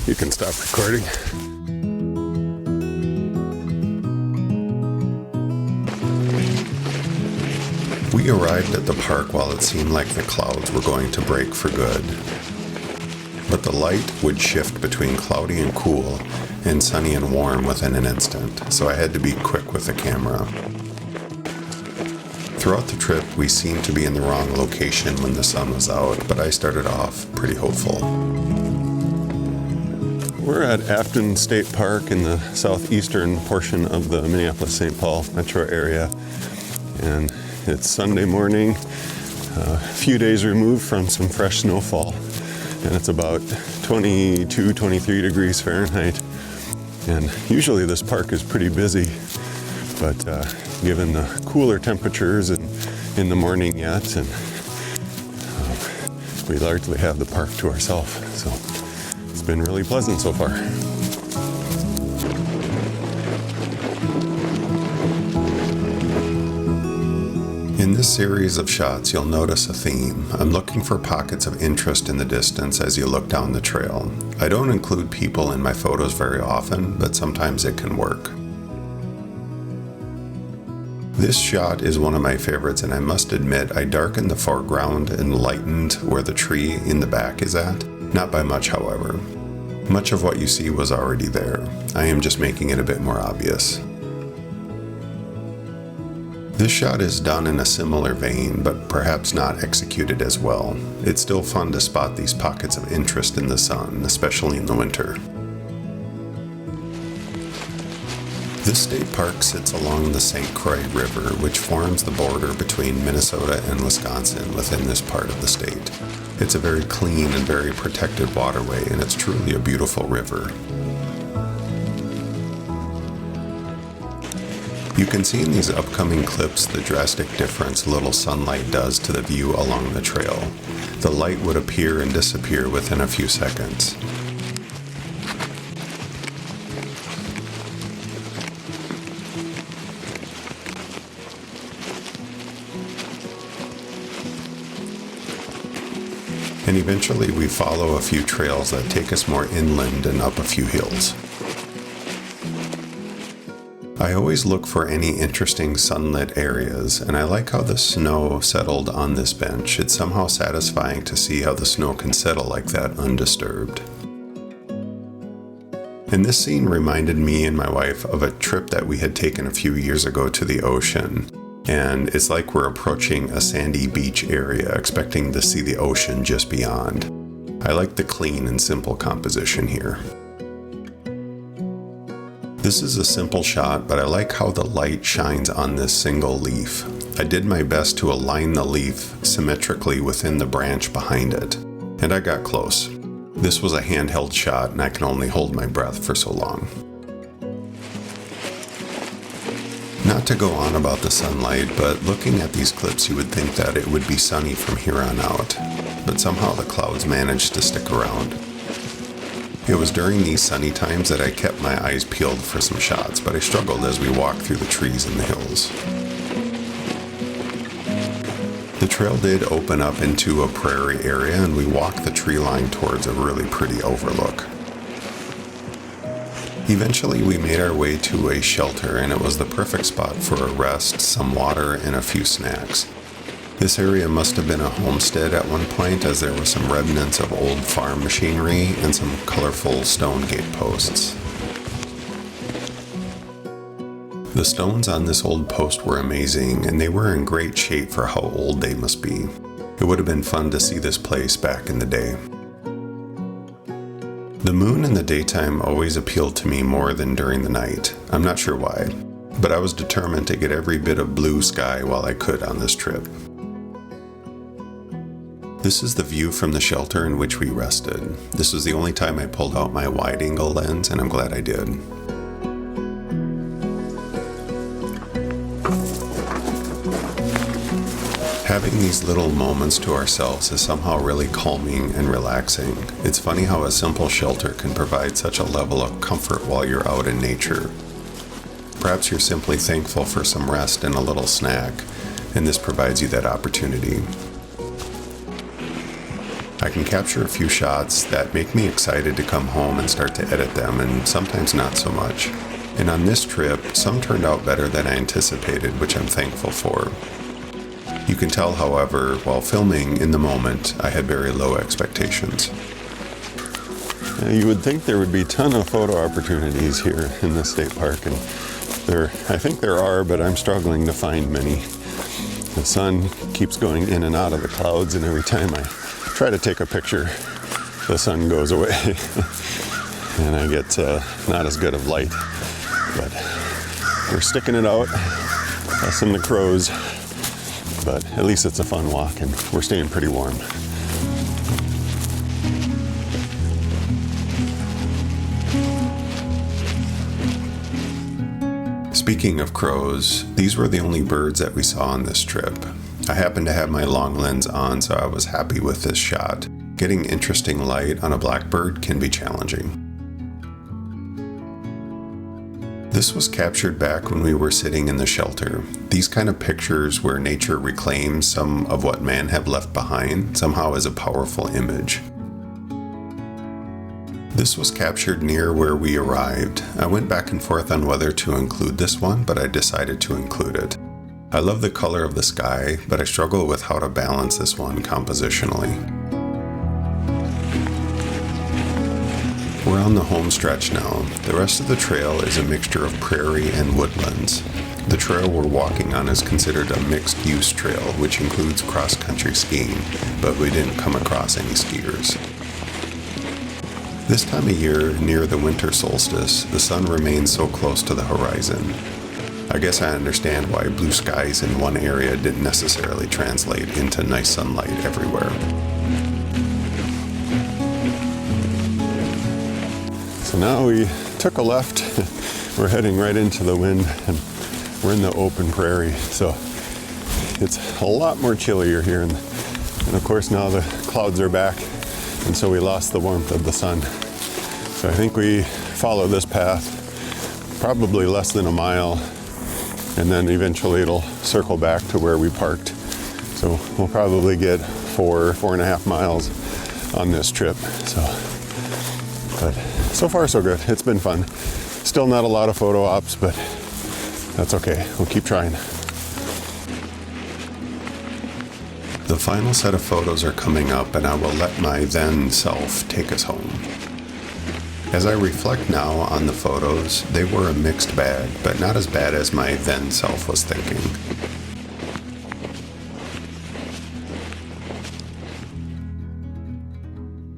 You can stop recording. We arrived at the park while it seemed like the clouds were going to break for good. But the light would shift between cloudy and cool and sunny and warm within an instant, so I had to be quick with the camera. Throughout the trip, we seemed to be in the wrong location when the sun was out, but I started off pretty hopeful. We're at Afton State Park in the southeastern portion of the Minneapolis-St. Paul metro area, and it's Sunday morning, a few days removed from some fresh snowfall, and it's about 22, 23 degrees Fahrenheit. And usually this park is pretty busy, but given the cooler temperatures in the morning yet, and we largely have the park to ourselves, so it's been really pleasant so far. In this series of shots, you'll notice a theme. I'm looking for pockets of interest in the distance as you look down the trail. I don't include people in my photos very often, but sometimes it can work. This shot is one of my favorites, and I must admit I darkened the foreground and lightened where the tree in the back is at. Not by much, however. Much of what you see was already there. I am just making it a bit more obvious. This shot is done in a similar vein, but perhaps not executed as well. It's still fun to spot these pockets of interest in the sun, especially in the winter. This state park sits along the St. Croix River, which forms the border between Minnesota and Wisconsin within this part of the state. It's a very clean and very protected waterway, and it's truly a beautiful river. You can see in these upcoming clips the drastic difference little sunlight does to the view along the trail. The light would appear and disappear within a few seconds. And eventually we follow a few trails that take us more inland and up a few hills. I always look for any interesting sunlit areas, and I like how the snow settled on this bench. It's somehow satisfying to see how the snow can settle like that undisturbed. And this scene reminded me and my wife of a trip that we had taken a few years ago to the ocean. And it's like we're approaching a sandy beach area, expecting to see the ocean just beyond. I like the clean and simple composition here. This is a simple shot, but I like how the light shines on this single leaf. I did my best to align the leaf symmetrically within the branch behind it, and I got close. This was a handheld shot, and I can only hold my breath for so long. Not to go on about the sunlight, but looking at these clips you would think that it would be sunny from here on out, but somehow the clouds managed to stick around. It was during these sunny times that I kept my eyes peeled for some shots, but I struggled as we walked through the trees and the hills. The trail did open up into a prairie area, and we walked the tree line towards a really pretty overlook. Eventually we made our way to a shelter, and it was the perfect spot for a rest, some water, and a few snacks. This area must have been a homestead at one point, as there were some remnants of old farm machinery and some colorful stone gate posts. The stones on this old post were amazing, and they were in great shape for how old they must be. It would have been fun to see this place back in the day. The moon in the daytime always appealed to me more than during the night. I'm not sure why, but I was determined to get every bit of blue sky while I could on this trip. This is the view from the shelter in which we rested. This was the only time I pulled out my wide-angle lens, and I'm glad I did. Having these little moments to ourselves is somehow really calming and relaxing. It's funny how a simple shelter can provide such a level of comfort while you're out in nature. Perhaps you're simply thankful for some rest and a little snack, and this provides you that opportunity. I can capture a few shots that make me excited to come home and start to edit them, and sometimes not so much. And on this trip, some turned out better than I anticipated, which I'm thankful for. You can tell, however, while filming in the moment, I had very low expectations. You would think there would be a ton of photo opportunities here in the state park, and I think there are, but I'm struggling to find many. The sun keeps going in and out of the clouds, and every time I try to take a picture, the sun goes away and I get not as good of light. But we're sticking it out, us and the crows, but at least it's a fun walk and we're staying pretty warm. Speaking of crows, these were the only birds that we saw on this trip. I happened to have my long lens on, so I was happy with this shot. Getting interesting light on a blackbird can be challenging. This was captured back when we were sitting in the shelter. These kind of pictures where nature reclaims some of what man have left behind somehow is a powerful image. This was captured near where we arrived. I went back and forth on whether to include this one, but I decided to include it. I love the color of the sky, but I struggle with how to balance this one compositionally. We're on the home stretch now. The rest of the trail is a mixture of prairie and woodlands. The trail we're walking on is considered a mixed-use trail, which includes cross-country skiing, but we didn't come across any skiers. This time of year, near the winter solstice, the sun remains so close to the horizon. I guess I understand why blue skies in one area didn't necessarily translate into nice sunlight everywhere. So now we took a left, we're heading right into the wind, and we're in the open prairie. So it's a lot more chillier here, and of course now the clouds are back, and so we lost the warmth of the sun. So I think we follow this path probably less than a mile, and then eventually it'll circle back to where we parked. So we'll probably get 4.5 miles on this trip. But so far so good. It's been fun. Still not a lot of photo ops, but that's okay. We'll keep trying. The final set of photos are coming up, and I will let my then self take us home. As I reflect now on the photos, they were a mixed bag, but not as bad as my then self was thinking.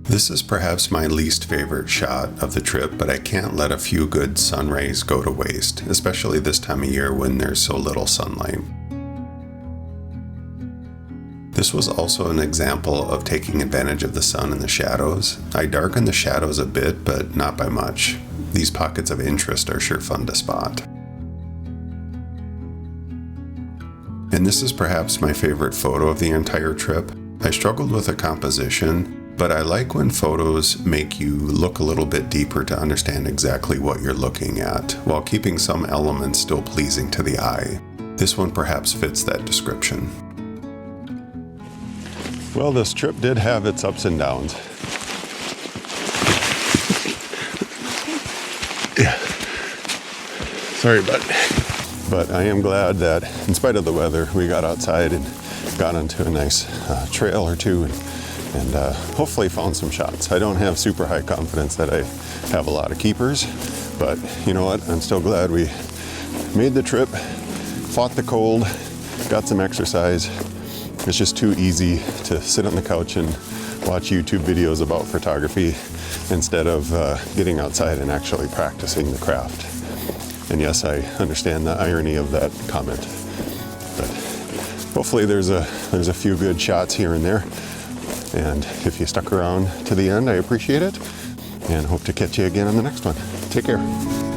This is perhaps my least favorite shot of the trip, but I can't let a few good sun rays go to waste, especially this time of year when there's so little sunlight. This was also an example of taking advantage of the sun and the shadows. I darkened the shadows a bit, but not by much. These pockets of interest are sure fun to spot. And this is perhaps my favorite photo of the entire trip. I struggled with the composition, but I like when photos make you look a little bit deeper to understand exactly what you're looking at, while keeping some elements still pleasing to the eye. This one perhaps fits that description. Well, this trip did have its ups and downs. Yeah. Sorry, but I am glad that in spite of the weather, we got outside and got onto a nice trail or two and hopefully found some shots. I don't have super high confidence that I have a lot of keepers, but you know what? I'm still glad we made the trip, fought the cold, got some exercise. It's just too easy to sit on the couch and watch YouTube videos about photography instead of getting outside and actually practicing the craft. And yes, I understand the irony of that comment, but hopefully there's a few good shots here and there. And if you stuck around to the end, I appreciate it and hope to catch you again on the next one. Take care.